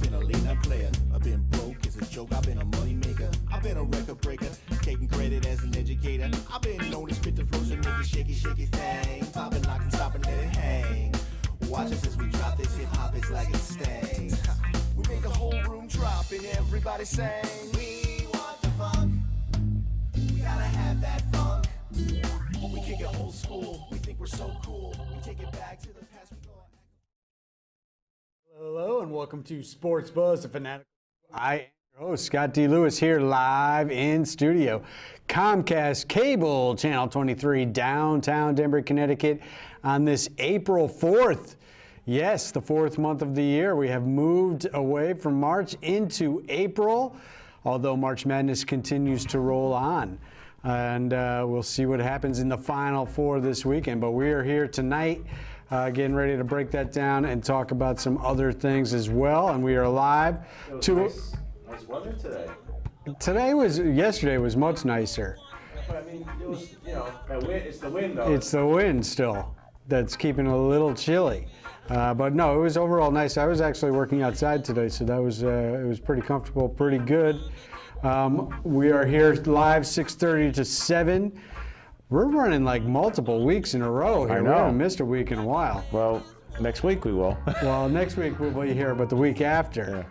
been a late night player. I've been broke, it's a joke. I've been a money maker. I've been a record breaker, taking credit as an educator. I've been known to spit the flows and make it shaky, shaky thing. Popping, locking, stopping, let it hang. Watch us as we drop this hip hop, it's like it stings. We make the whole room drop and everybody sing. We want the funk. We gotta have that funk. We kick it old school. We think we're so cool. We take it back to the past. We go. Hello and welcome to Sports Buzz, the Fan-atical. I am your host, Scott D. Lewis, here live in studio. Comcast Cable, Channel 23, downtown Denver, Connecticut, on this April 4th. Yes, the fourth month of the year. We have moved away from March into April, although March Madness continues to roll on. And we'll see what happens in the Final Four this weekend. But we are here tonight getting ready to break that down and talk about some other things as well. And we are live. Nice weather today. Yesterday was much nicer. But I mean, it was, it's the wind though. It's the wind still that's keeping it a little chilly. But no, it was overall nice. I was actually working outside today, so that was it was pretty comfortable, pretty good. We are here live 6:30 to 7. We're running like multiple weeks in a row here. I know. We haven't missed a week in a while. Well, next week we will. Well, next week we'll be here, but the week after,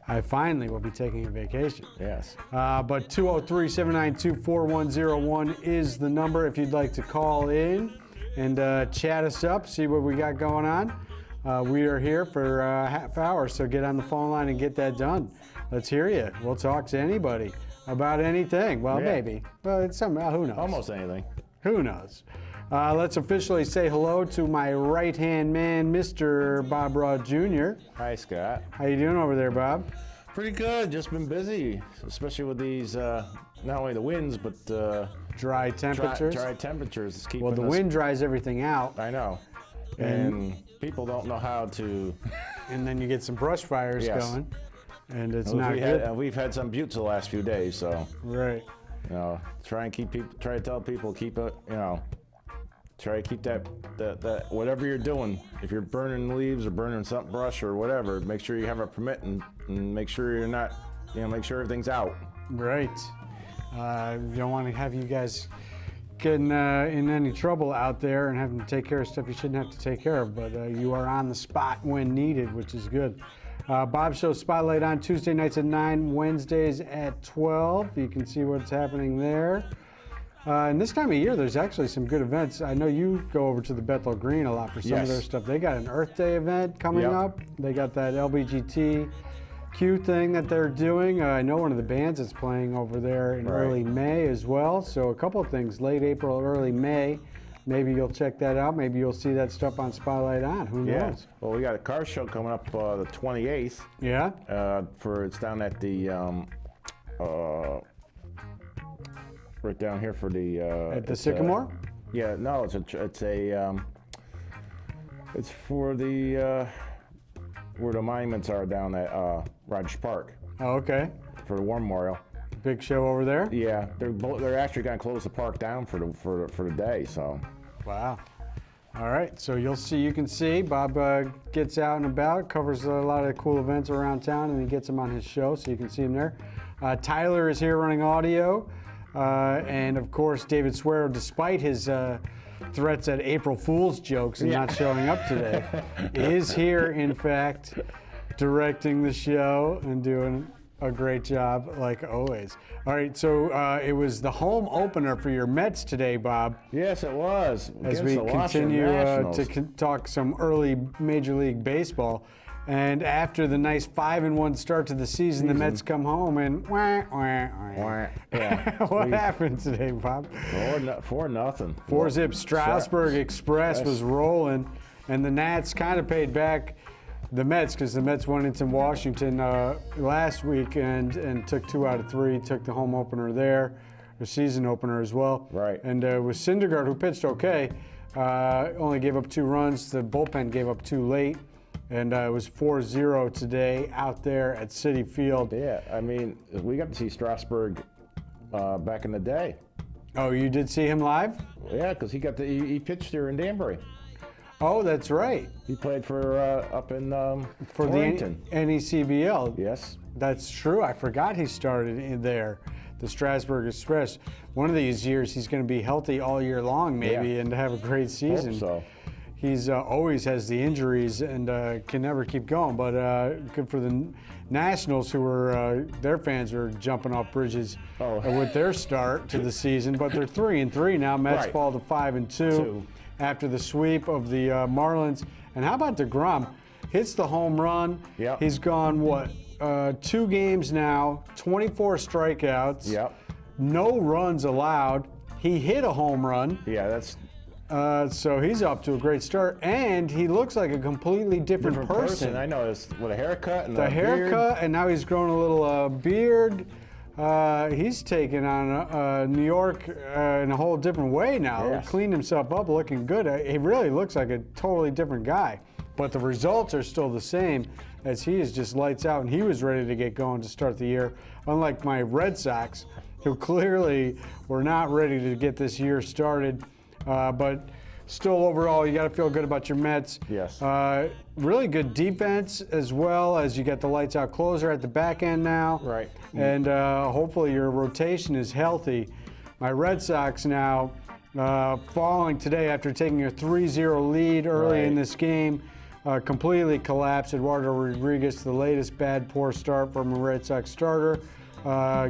I finally will be taking a vacation. Yes. But 203-792-4101 is the number if you'd like to call in and chat us up, see what we got going on. We are here for a half hour, so get on the phone line and get that done. Let's hear you. We'll talk to anybody about anything. Well, maybe. Well, it's something. Who knows? Almost anything. Who knows? Let's officially say hello to my right-hand man, Mr. Bob Rod Jr. Hi, Scott. How you doing over there, Bob? Pretty good. Just been busy, especially with these, not only the winds, but Dry temperatures. Dry temperatures. It's keeping Well, the us- wind dries everything out, I know. And people don't know how to. and then you get some brush fires Yes. going, and it's not good. We've had some buttes the last few days, so Right. try to tell people keep it, try to keep that whatever you're doing. If you're burning leaves or burning some brush or whatever, make sure you have a permit and make sure you're not, make sure everything's out. Right. You don't want to have you guys getting in any trouble out there and having to take care of stuff you shouldn't have to take care of, but you are on the spot when needed, which is good. Bob Show Spotlight on Tuesday nights at 9, Wednesdays at 12. You can see what's happening there. And this time of year, there's actually some good events. I know you go over to the Bethel Green a lot for some of their stuff. They got an Earth Day event coming up. They got that LBGTQ thing that they're doing. I know one of the bands is playing over there in early May as well. So a couple of things, late April, early May. Maybe you'll check that out. Maybe you'll see that stuff on Spotlight On. Who knows? Well, we got a car show coming up the 28th. Yeah? It's down at the right down here for the At the Sycamore? No, it's for the where the monuments are down at Rogers Park Oh, okay. for the War Memorial. Big show over there? Yeah, they're actually going to close the park down for the day. So. Wow. All right, so you can see Bob gets out and about, covers a lot of cool events around town, and he gets them on his show, so you can see him there. Tyler is here running audio, and of course David Swear, despite his threats at April Fool's jokes and not showing up today, is here in fact directing the show and doing a great job like always. All right, so it was the home opener for your Mets today, Bob. Yes, it was. As we continue to talk some early Major League Baseball. And after the nice 5-1 start to the season, the Mets come home and Yeah. What happened today, Bob? 4-0. 4-zip. Strasburg Express was rolling, and the Nats kind of paid back the Mets because the Mets went into Washington last week and took 2 out of 3, took the home opener there, the season opener as well. Right. And it was Syndergaard who pitched okay, only gave up 2 runs. The bullpen gave up 2 late. And it was 4-0 today out there at Citi Field. Yeah, I mean, we got to see Strasburg back in the day. Oh, you did see him live? Yeah, because he pitched there in Danbury. Oh, that's right. He played for up in For Torrington. the NECBL. Yes. That's true. I forgot he started in there, the Strasburg Express. One of these years, he's going to be healthy all year long, maybe, Yeah. and have a great season. Hope so. He's always has the injuries and can never keep going. But good for the Nationals, who were their fans are jumping off bridges with their start to the season. But they're 3-3 now. Mets Right. fall to 5-2 after the sweep of the Marlins. And how about DeGrom? Hits the home run. Yep. He's gone 2 games now, 24 strikeouts. Yep. No runs allowed. He hit a home run. Yeah, that's So he's up to a great start, and he looks like a completely different person. I noticed with a haircut and The a haircut, beard. and now he's grown a little beard. He's taken on New York in a whole different way now. Yes. Cleaned himself up, looking good. He really looks like a totally different guy. But the results are still the same, as he is just lights out, and he was ready to get going to start the year. Unlike my Red Sox, who clearly were not ready to get this year started. But still, overall, you got to feel good about your Mets. Yes. Really good defense, as well as you got the lights out closer at the back end now. Right. And hopefully your rotation is healthy. My Red Sox now falling today after taking a 3-0 lead early in Right. this game. Completely collapsed. Eduardo Rodriguez, the latest bad, poor start from a Red Sox starter.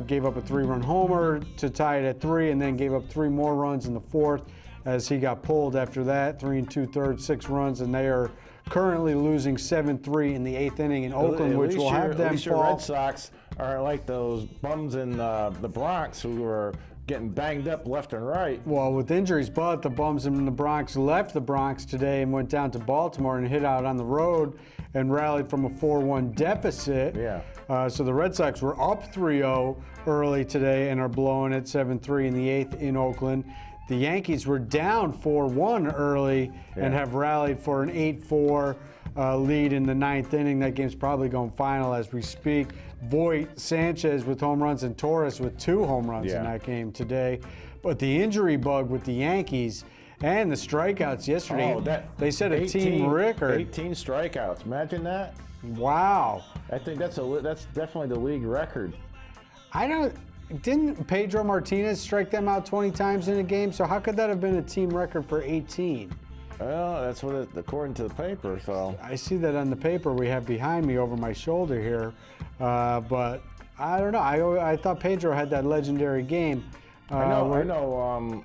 Gave up a 3-run homer to tie it at 3, and then gave up 3 more runs in the 4th as he got pulled after that. 3 2/3, 6 runs, and they are currently losing 7-3 in the 8th inning in Oakland, which will have at them least your fall. Red Sox are like those bums in the Bronx who are getting banged up left and right. Well, with injuries, but the bums in the Bronx left the Bronx today and went down to Baltimore and hit out on the road and rallied from a 4-1 deficit. Yeah. So the Red Sox were up 3-0 early today and are blowing it 7-3 in the 8th in Oakland. The Yankees were down 4-1 early and have rallied for an 8-4 lead in the 9th inning. That game's probably going final as we speak. Voit, Sanchez with home runs, and Torres with 2 home runs in that game today. But the injury bug with the Yankees and the strikeouts yesterday, they set a team record. 18 strikeouts. Imagine that. Wow. I think that's definitely the league record. Didn't Pedro Martinez strike them out 20 times in a game? So how could that have been a team record for 18? Well, that's what according to the paper. So I see that on the paper we have behind me over my shoulder here, but I don't know. I thought Pedro had that legendary game. I know.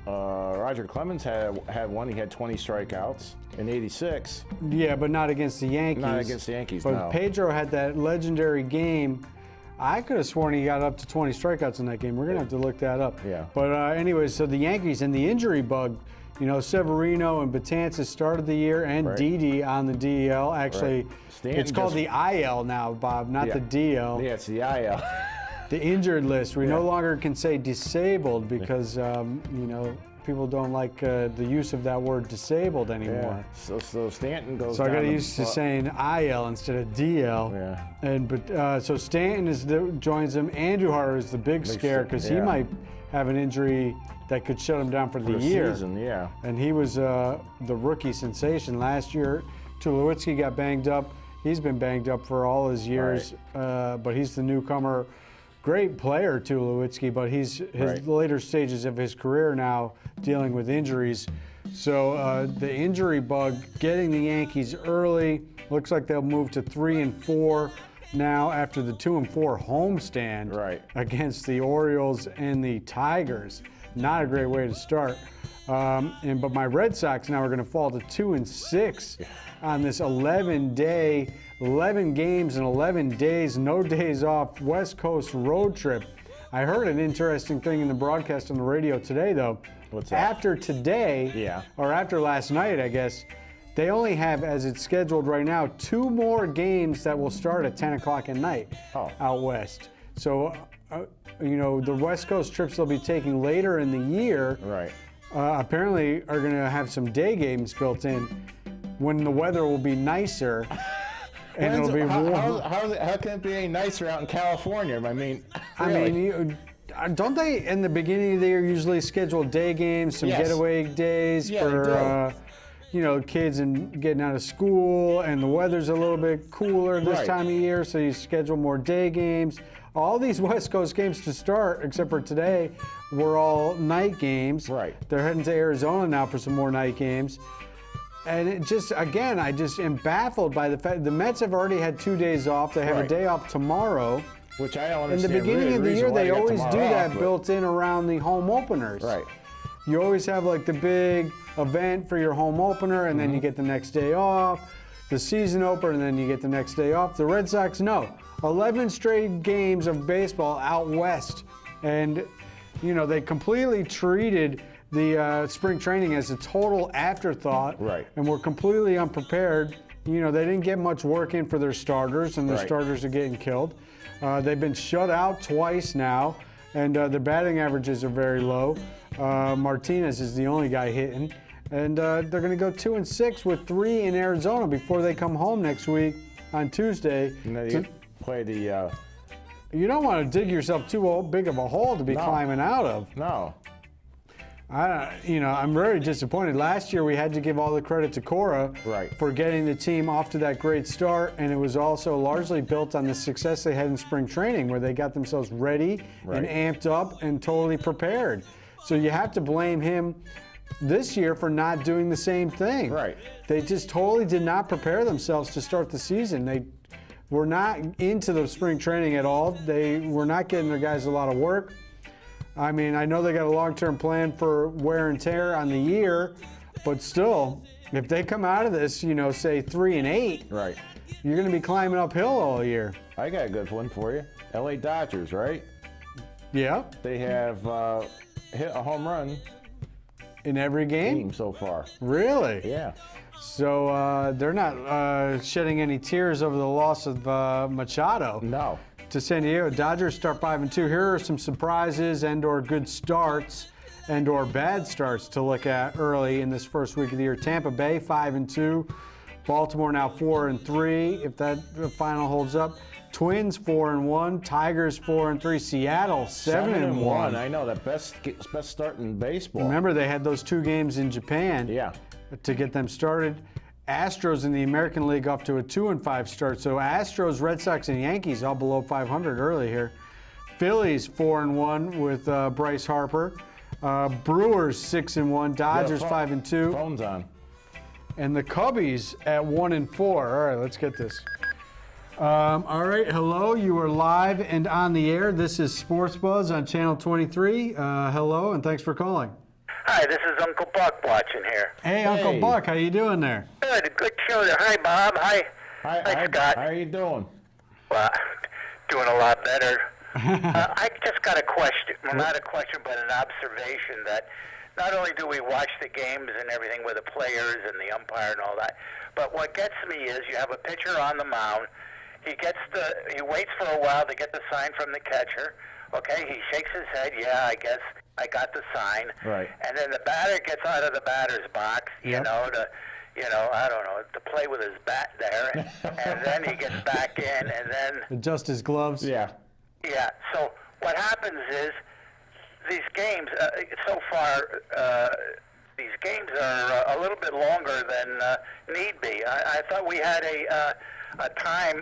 Roger Clemens had one. He had 20 strikeouts in '86. Yeah, but not against the Yankees. Not against the Yankees. But no. Pedro had that legendary game. I could have sworn he got up to 20 strikeouts in that game. We're gonna have to look that up. Yeah. But anyways, so the Yankees and the injury bug. You know, Severino and Betances started the year, and Didi on the DL. Actually, it's called the IL now, Bob, not the DL. Yeah, it's the IL. The injured list. We no longer can say disabled because, you know, people don't like the use of that word disabled anymore. Yeah. So Stanton goes. So I got down used to saying IL instead of DL. Yeah. And so Stanton joins him. Andujar is the big scare because he might have an injury that could shut him down for the year. Season, yeah. And he was the rookie sensation last year. Tulowitzki got banged up. He's been banged up for all his years, but he's the newcomer. Great player, Tulowitzki, but he's his later stages of his career now dealing with injuries. So the injury bug getting the Yankees early. Looks like they'll move to 3-4 now after the 2-4 homestand against the Orioles and the Tigers. Not a great way to start. But my Red Sox now are going to fall to 2-6 on this 11 games in 11 days, no days off, West Coast road trip. I heard an interesting thing in the broadcast on the radio today, though. What's that? After today, or after last night, I guess, they only have, as it's scheduled right now, 2 more games that will start at 10 o'clock at night out west. So, you know, the West Coast trips they'll be taking later in the year apparently are going to have some day games built in when the weather will be nicer and it'll be warm. How can it be any nicer out in California? I mean, don't they in the beginning of the year usually schedule day games, some getaway days for kids and getting out of school, and the weather's a little bit cooler this Right. time of year, so you schedule more day games. All these West Coast games to start, except for today, were all night games. Right. They're heading to Arizona now for some more night games. And it just, again, I just am baffled by the fact the Mets have already had 2 days off. They have a Right. day off tomorrow. Which I don't In understand. the beginning really of the reason year, why they you got always do tomorrow that off, but- built in around the home openers. Right. You always have like the big event for your home opener, and then you get the next day off, the season opener, and then you get the next day off. The Red Sox, no. 11 straight games of baseball out west. And, they completely treated the spring training as a total afterthought. Right. And were completely unprepared. They didn't get much work in for their starters, and their Right. starters are getting killed. They've been shut out twice now, and their batting averages are very low. Martinez is the only guy hitting, and they're going to go 2-6 with 3 in Arizona before they come home next week on Tuesday. And then to- you play the. you don't want to dig yourself too big of a hole to be No. climbing out of. No. I'm very disappointed. Last year we had to give all the credit to Cora Right. for getting the team off to that great start, and it was also largely built on the success they had in spring training, where they got themselves ready and Right. amped up and totally prepared. So you have to blame him this year for not doing the same thing. Right. They just totally did not prepare themselves to start the season. They were not into the spring training at all. They were not getting their guys a lot of work. I mean, I know they got a long-term plan for wear and tear on the year, but still, if they come out of this, say 3-8, Right. you're going to be climbing uphill all year. I got a good one for you. LA Dodgers, right? Yeah, They have hit a home run in every game. so far. Really? Yeah. So they're not shedding any tears over the loss of Machado No. to San Diego. Dodgers start 5-2. Here are some surprises and/or good starts and/or bad starts to look at early in this first week of the year. Tampa Bay 5-2. Baltimore now 4-3. If that the final holds up. Twins 4-1. Tigers 4-3. Seattle 7-1. I know, the best start in baseball. Remember, they had those 2 games in Japan Yeah. to get them started. Astros in the American League off to a 2-5 start. So Astros, Red Sox, and Yankees all below 500 early here. Phillies 4-1 with Bryce Harper. Brewers 6-1. Dodgers Yeah, 5-2. Phone's on. And the Cubbies at 1-4. All right, let's get this. All right, hello. You are live and on the air. This is Sports Buzz on Channel 23. Hello, and thanks for calling. Hi, this is Uncle Buck watching here. Hey, Uncle Hey. Buck, how you doing there? Good show there. Hi, Bob. Hi. Hi, Scott. how are you doing? Well, doing a lot better. I just got a question. Well, not a question, but an observation that not only do we watch the games and everything with the players and the umpire and all that, but what gets me is you have a pitcher on the mound. He waits for a while to get the sign from the catcher. Okay, he shakes his head. Yeah, I guess I got the sign. Right. And then the batter gets out of the batter's box, Yep. I don't know, to play with his bat there. And then he gets back in, and then, Adjust his gloves. Yeah. yeah. So what happens is these games, so far, these games are a little bit longer than need be. I thought we had a time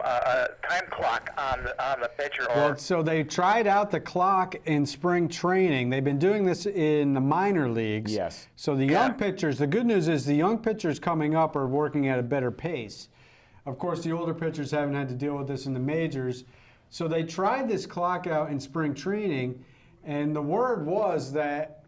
clock on the pitcher. Well, so they tried out the clock in spring training. They've been doing this in the minor leagues. Yes. So the young pitchers, the good news is the young pitchers coming up are working at a better pace. Of course, the older pitchers haven't had to deal with this in the majors. So they tried this clock out in spring training, and the word was that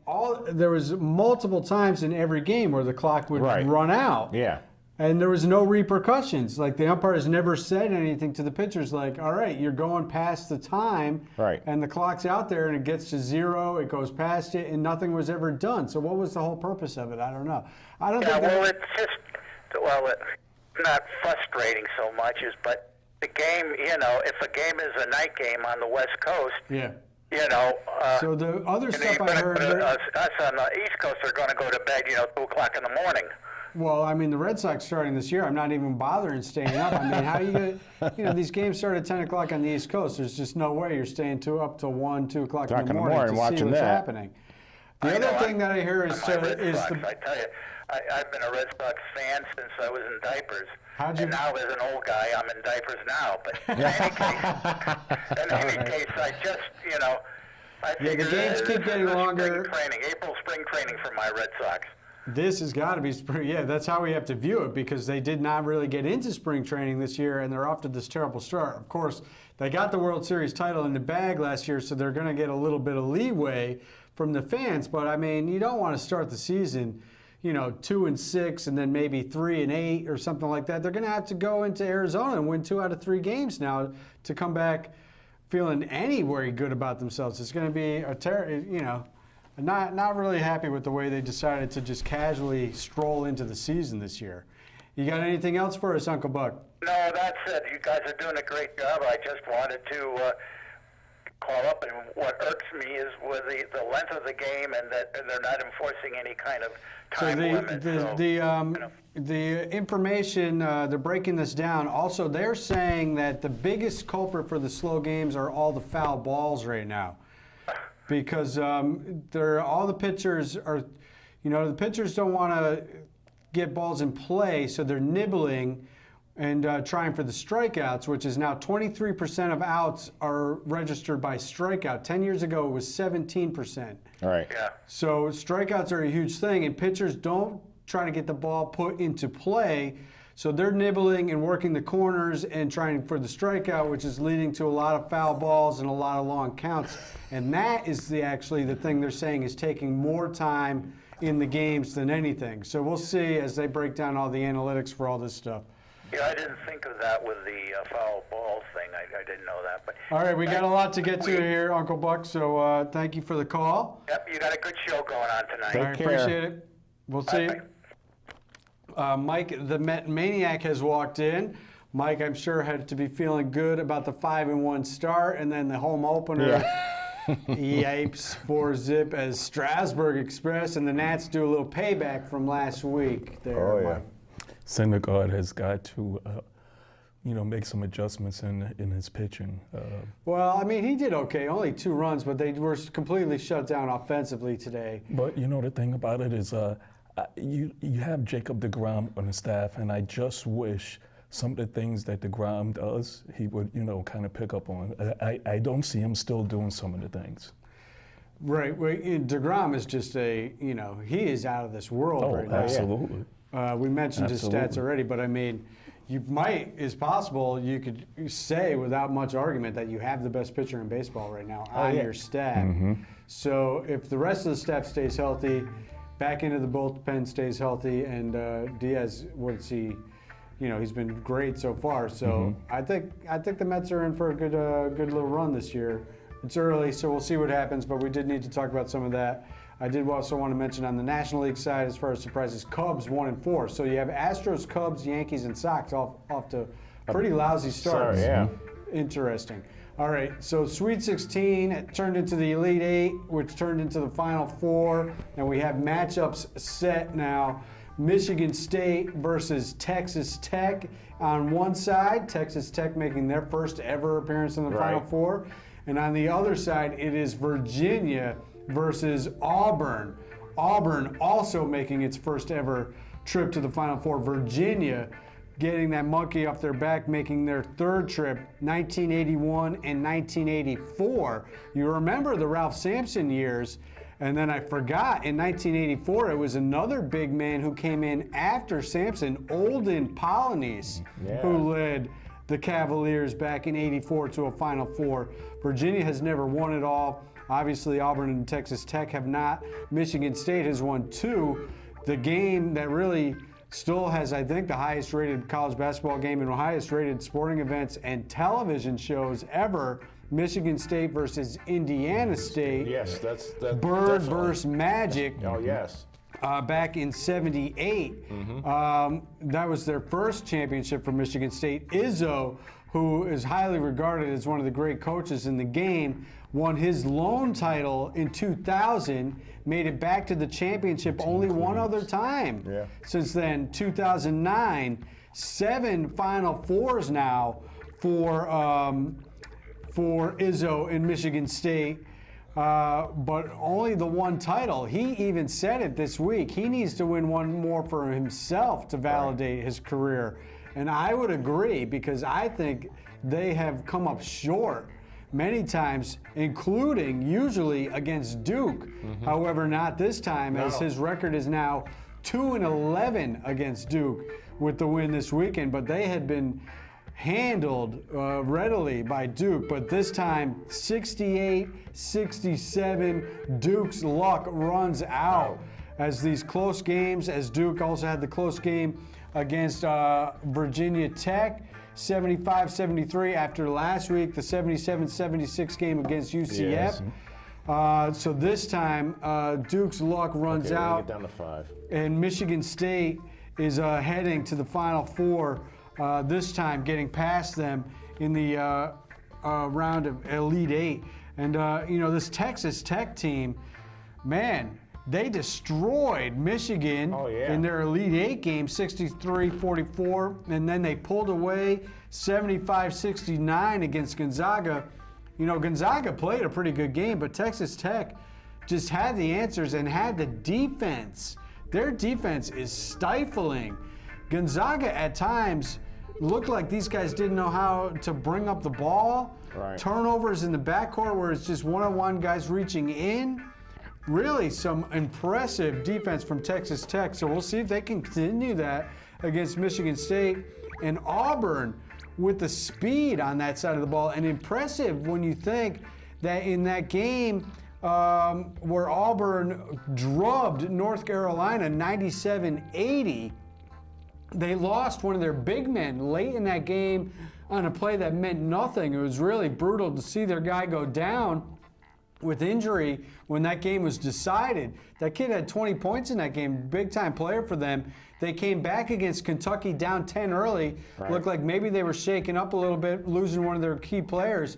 there was multiple times in every game where the clock would Right. run out. Yeah. And there was no repercussions. Like, the umpires never said anything to the pitchers like, all right, you're going past the time. Right. And the clock's out there and it gets to 0, it goes past it, and nothing was ever done. So what was the whole purpose of it? I don't know. I don't Yeah, think well, it's just, it's not frustrating so much, but the game, if a game is a night game on the West Coast, Yeah. So the other stuff I heard. us on the East Coast are going to go to bed, 2 o'clock in the morning. Well, I mean, the Red Sox starting this year, I'm not even bothering staying up. I mean, how are you going these games start at 10 o'clock on the East Coast. There's just no way you're staying up till 1, 2 o'clock in the morning to see watching what's that. happening. The other thing that I hear is My Red is Sox, the I tell you, I've been a Red Sox fan since I was in diapers. How'd you- And now, as an old guy, I'm in diapers now. But in any case, I just, I Yeah, the figured games keep getting longer. April spring training for my Red Sox. This has got to be spring. Yeah, that's how we have to view it because they did not really get into spring training this year, and they're off to this terrible start. Of course, they got the World Series title in the bag last year, so they're going to get a little bit of leeway from the fans. But I mean, you don't want to start the season, 2-6, and then maybe 3-8 or something like that. They're going to have to go into Arizona and win 2 out of 3 games now to come back feeling anywhere good about themselves. It's going to be not really happy with the way they decided to just casually stroll into the season this year. You got anything else for us, Uncle Buck? No, that's it. You guys are doing a great job. I just wanted to call up, and what irks me is with the length of the game and that they're not enforcing any kind of time limit. The information, they're breaking this down. Also, they're saying that the biggest culprit for the slow games are all the foul balls right now. Because all the pitchers are, the pitchers don't want to get balls in play, so they're nibbling and trying for the strikeouts, which is now 23% of outs are registered by strikeout. 10 years ago, it was 17%. All right. Yeah. So strikeouts are a huge thing, and pitchers don't try to get the ball put into play. So they're nibbling and working the corners and trying for the strikeout, which is leading to a lot of foul balls and a lot of long counts. And that is actually the thing they're saying is taking more time in the games than anything. So we'll see as they break down all the analytics for all this stuff. Yeah, I didn't think of that with the foul ball thing. I didn't know that. But All right, we got a lot to get to here, Uncle Buck, so thank you for the call. Yep, you got a good show going on tonight. I care. appreciate it. We'll see you. Bye. Mike, the Met Maniac, has walked in. Mike, I'm sure, had to be feeling good about the 5-1 start, and then the home opener. Yipes, 4-zip as Strasburg Express, and the Nats do a little payback from last week. There, Oh, yeah. Mike. Syndergaard has got to, make some adjustments in his pitching. Well, I mean, he did okay. Only 2 runs, but they were completely shut down offensively today. But the thing about it is, you have Jacob deGrom on the staff, and I just wish some of the things that deGrom does, he would, kind of pick up on. I don't see him still doing some of the things. Right. Well, deGrom is just he is out of this world right now. Absolutely. We mentioned his stats Absolutely. already, but I mean, you could say without much argument that you have the best pitcher in baseball right now on your staff. So if the rest of the staff stays healthy, back into the bullpen stays healthy, and Diaz, he's been great so far. So I think the Mets are in for a good little run this year. It's early, so we'll see what happens, but we did need to talk about some of that. I did also want to mention on the National League side, as far as surprises, Cubs 1-4. So you have Astros, Cubs, Yankees, and Sox off to pretty lousy starts. Yeah. Interesting. All right, so Sweet 16 it turned into the Elite 8, which turned into the Final 4, and we have matchups set now. Michigan State versus Texas Tech on one side. Texas Tech making their first ever appearance in the Final Four. And on the other side, it is Virginia versus Auburn. Auburn also making its first ever trip to the Final Four. Virginia getting that monkey off their back, making their third trip, 1981 and 1984. You remember the Ralph Sampson years. And then I forgot, in 1984, it was another big man who came in after Sampson, Olden Polynice, who led the Cavaliers back in '84 to a Final Four. Virginia has never won it all. Obviously, Auburn and Texas Tech have not. Michigan State has won 2. The game that really still has, I think, the highest rated college basketball game and the highest rated sporting events and television shows ever, Michigan State versus Indiana State. Yes, that's Bird versus Magic. Oh, yes. Back in '78. That was their first championship for Michigan State. Izzo, who is highly regarded as one of the great coaches in the game, won his lone title in 2000, made it back to the championship only one other time. Since then, 2009, 7 Final Fours now for Izzo in Michigan State. but only the one title. He even said it this week. He needs to win one more for himself to validate his career. And I would agree, because I think they have come up short many times, including usually against Duke. However, not this time, as his record is now 2-11 against Duke with the win this weekend. But they had been handled readily by Duke, but this time 68-67, Duke's luck runs out as these close games, as Duke also had the close game against Virginia Tech, 75-73 after last week, the 77-76 game against UCF. So this time, Duke's luck runs out, Get down to 5. and Michigan State is heading to the Final Four, this time getting past them in the round of Elite Eight. And, this Texas Tech team, man, they destroyed Michigan in their Elite Eight game, 63-44, and then they pulled away 75-69 against Gonzaga. Gonzaga played a pretty good game, but Texas Tech just had the answers and had the defense. Their defense is stifling. Gonzaga at times looked like these guys didn't know how to bring up the ball. Turnovers in the backcourt where it's just one-on-one guys reaching in. Really some impressive defense from Texas Tech. So we'll see if they can continue that against Michigan State. And Auburn with the speed on that side of the ball. And impressive when you think that in that game where Auburn drubbed North Carolina 97-80, they lost one of their big men late in that game on a play that meant nothing. It was really brutal to see their guy go down with injury when that game was decided. That kid had 20 points in that game, big time player for them. They came back against Kentucky down 10 early. Looked like maybe they were shaken up a little bit, losing one of their key players.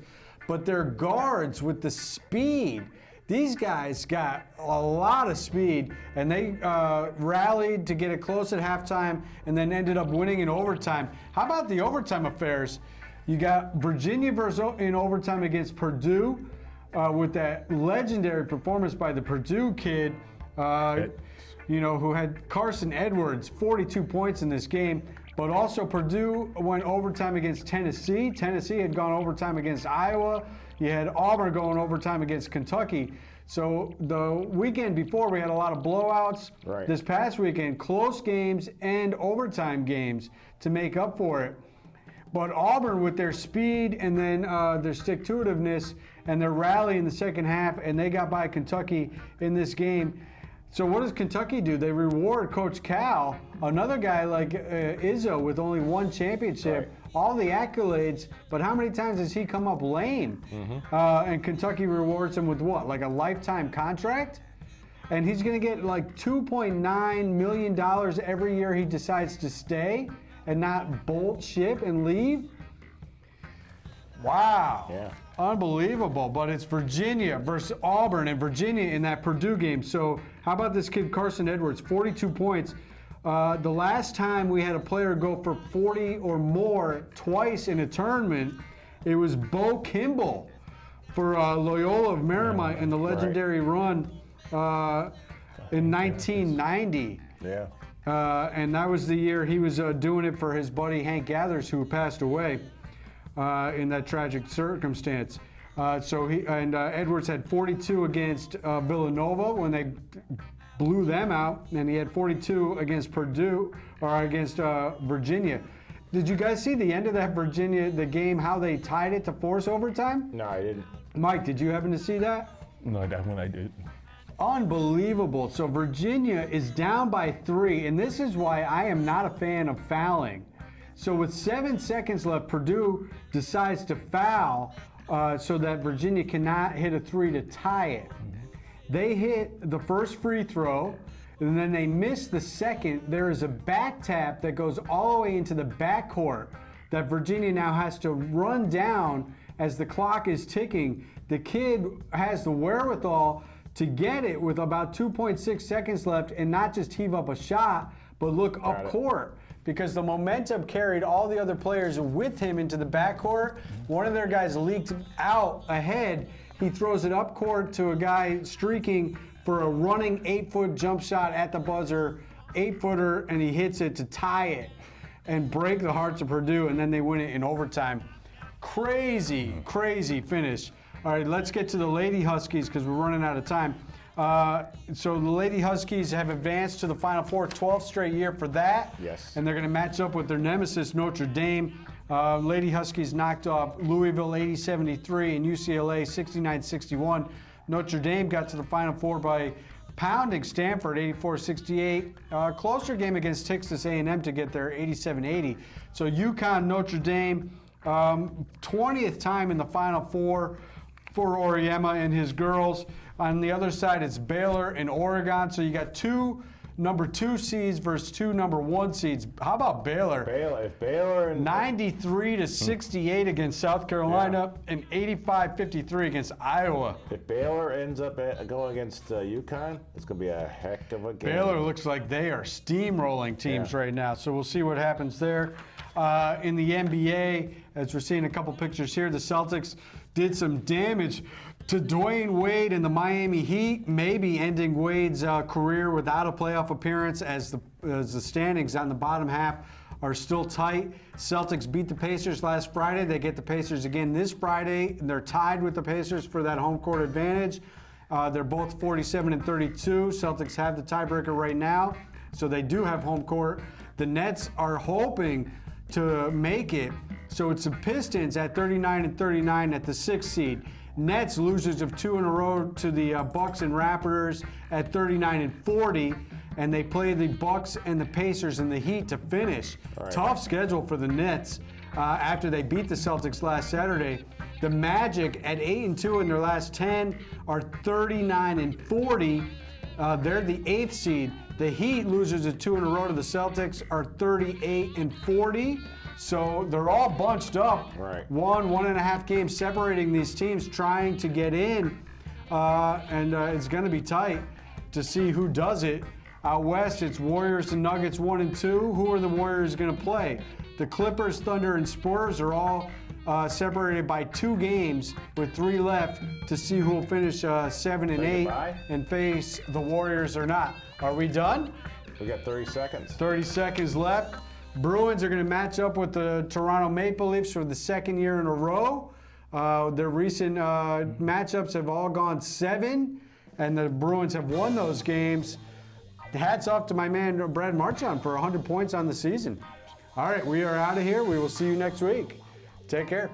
But their guards with the speed, these guys got a lot of speed, and they rallied to get it close at halftime and then ended up winning in overtime. How about the overtime affairs? You got Virginia in overtime against Purdue with that legendary performance by the Purdue kid, who had Carson Edwards, 42 points in this game. But also Purdue went overtime against Tennessee. Tennessee had gone overtime against Iowa. You had Auburn going overtime against Kentucky. So the weekend before, we had a lot of blowouts. This past weekend, close games and overtime games to make up for it. But Auburn, with their speed and then their stick-to-itiveness and their rally in the second half, and they got by Kentucky in this game. So what does Kentucky do? They reward Coach Cal, another guy like Izzo with only one championship, all the accolades, but how many times has he come up lame? And Kentucky rewards him with what, like a lifetime contract? And he's going to get like $2.9 million every year he decides to stay and not bolt ship and leave? Wow. Yeah. Unbelievable. But it's Virginia versus Auburn, and Virginia in that Purdue game. So how about this kid Carson Edwards, 42 points. The last time we had a player go for 40 or more twice in a tournament, it was Bo Kimball for Loyola of Marymount in the legendary run in 1990. Yeah. And that was the year he was doing it for his buddy Hank Gathers, who passed away in that tragic circumstance. Edwards had 42 against Villanova when they blew them out, and he had 42 against Purdue, or against Virginia. Did you guys see the end of that the game, how they tied it to force overtime? No, I didn't. Mike, did you happen to see that? No, that one I did. Unbelievable. So Virginia is down by 3, and this is why I am not a fan of fouling. So with 7 seconds left, Purdue decides to foul so that Virginia cannot hit a 3 to tie it. They hit the first free throw, and then they miss the second. There is a back tap that goes all the way into the backcourt that Virginia now has to run down as the clock is ticking. The kid has the wherewithal to get it with about 2.6 seconds left and not just heave up a shot, but look up court, because the momentum carried all the other players with him into the backcourt. One of their guys leaked out ahead. He throws it up court to a guy streaking for a running 8-foot jump shot at the buzzer, 8-footer, and he hits it to tie it and break the hearts of Purdue, and then they win it in overtime. Crazy, crazy finish. All right, let's get to the Lady Huskies because we're running out of time. So the Lady Huskies have advanced to the Final Four, 12th straight year for that. Yes. And they're going to match up with their nemesis, Notre Dame. Lady Huskies knocked off Louisville 80-73 and UCLA 69-61. Notre Dame got to the Final Four by pounding Stanford 84-68. Closer game against Texas A&M to get there 87-80. So UConn, Notre Dame, 20th time in the Final Four for Auriemma and his girls. On the other side, it's Baylor and Oregon. So you got two number 2 seeds versus 2 number 1 seeds. How about Baylor? If Baylor and 93-68 against South Carolina and 85-53 against Iowa. if Baylor ends up going against UConn, it's gonna be a heck of a game. Baylor looks like they are steamrolling teams right now, so we'll see what happens there. In the NBA, as we're seeing a couple pictures here, the Celtics did some damage to Dwayne Wade and the Miami Heat, maybe ending Wade's career without a playoff appearance as the standings on the bottom half are still tight. Celtics beat the Pacers last Friday. They get the Pacers again this Friday. They're tied with the Pacers for that home court advantage. They're both 47-32. Celtics have the tiebreaker right now, so they do have home court. The Nets are hoping to make it, so it's the Pistons at 39-39 at the 6th seed. Nets losers of 2 in a row to the Bucks and Raptors at 39-40, and they play the Bucks and the Pacers and the Heat to finish. Right. Tough schedule for the Nets after they beat the Celtics last Saturday. The Magic at 8-2 in their last 10 are 39-40. They're the 8th seed. The Heat, losers of 2 in a row to the Celtics, are 38-40. So they're all bunched up. Right. 1.5 games separating these teams trying to get in. And it's going to be tight to see who does it. Out west, it's Warriors and Nuggets 1 and 2. Who are the Warriors going to play? The Clippers, Thunder, and Spurs are all separated by 2 games with 3 left to see who will finish 7 and 8 and face the Warriors or not. Are we done? We got 30 seconds. 30 seconds left. Bruins are going to match up with the Toronto Maple Leafs for the 2nd year in a row. Their recent matchups have all gone 7, and the Bruins have won those games. Hats off to my man Brad Marchand for 100 points on the season. All right, we are out of here. We will see you next week. Take care.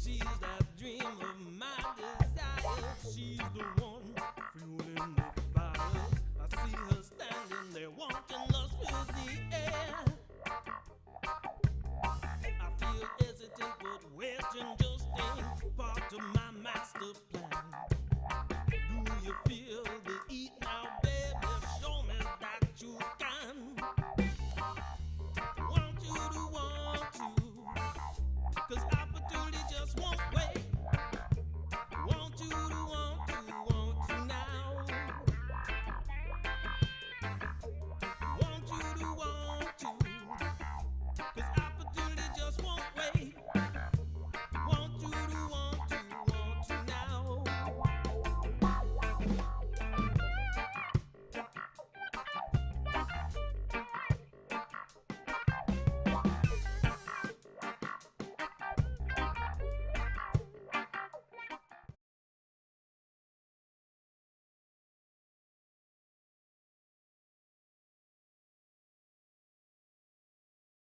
She's that dream of my desire. She's the one fueling the fire. I see her standing there wanting lust with the air. I feel hesitant, but wedging just ain't part of my master plan.